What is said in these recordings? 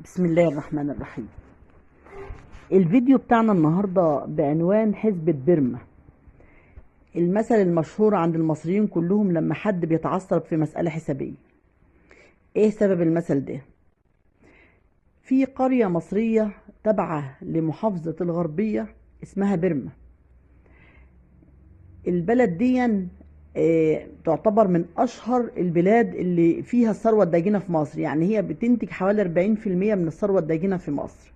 بسم الله الرحمن الرحيم. الفيديو بتاعنا النهاردة بعنوان حسبة بيرما. المثل المشهور عند المصريين كلهم لما حد بيتعصب في مسألة حسابية. ايه سبب المثل ده؟ في قرية مصرية تابعة لمحافظة الغربية اسمها بيرما. البلد دي تعتبر من اشهر البلاد اللي فيها الثروة الداجنة في مصر، يعني هي بتنتج حوالي 40% من الثروة الداجنة في مصر.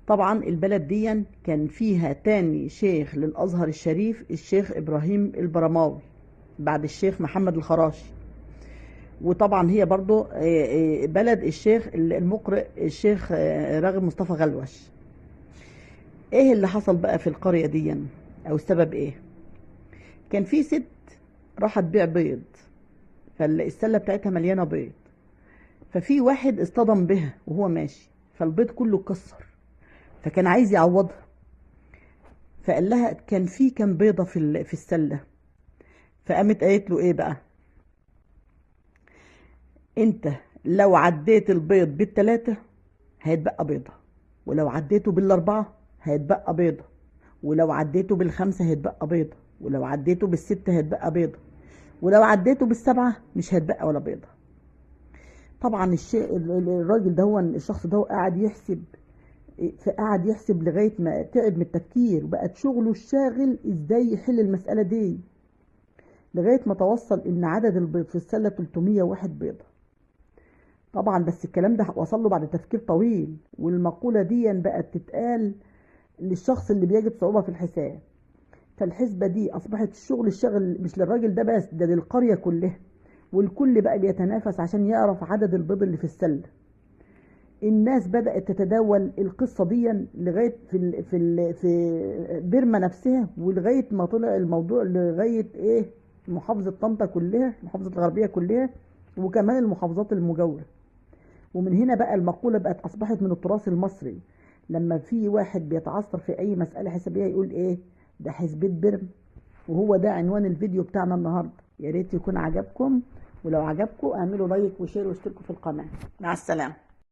طبعا البلد دي كان فيها تاني شيخ للأزهر الشريف، الشيخ إبراهيم البرماوي بعد الشيخ محمد الخراشي. وطبعا هي برضو بلد الشيخ المقرئ الشيخ راغب مصطفى غلوش. ايه اللي حصل بقى في القرية دي او السبب ايه؟ كان في ست راحت تبيع بيض، فالسلة بتاعتها مليانة بيض، ففي واحد اصطدم بها وهو ماشي، فالبيض كله اتكسر، فكان عايز يعوضها. فقال لها كان في كام بيضة في السلة. فقامت قالت له ايه بقى؟ انت لو عديت البيض بالتلاتة هيتبقى بيضة، ولو عديته بالاربعة هيتبقى بيضة، ولو عديته بالخمسة هيتبقى بيضة، ولو عديته بالستة هيتبقى بيضة، ولو عديته بالسبعة مش هيتبقى ولا بيضة. طبعا الراجل ده هو الشخص ده قاعد يحسب، فقعد يحسب لغاية ما تعب من التفكير، وبقت شغله الشاغل ازاي يحل المسألة دي، لغاية ما توصل ان عدد البيض في السلة 301 بيضة. طبعا بس الكلام ده وصل له بعد تفكير طويل، والمقولة دي بقت تتقال للشخص اللي بيجد صعوبة في الحساب. فالحسبة دي اصبحت الشغل الشاغل مش للراجل ده بس، ده للقرية كلها، والكل بقى بيتنافس عشان يعرف عدد البيض اللي في السلة. الناس بدأت تتداول القصة دي لغاية في بيرما نفسها، ولغاية ما طلع الموضوع لغاية ايه، محافظة طنطا كلها، محافظة الغربية كلها، وكمان المحافظات المجاورة. ومن هنا بقى المقولة بقت أصبحت من التراث المصري، لما في واحد بيتعثر في أي مسألة حسابية يقول ايه؟ ده حسبة بيرما. وهو ده عنوان الفيديو بتاعنا النهاردة. يا ريت يكون عجبكم، ولو عجبكم اعملوا لايك وشير واشتركوا في القناة. مع السلامة.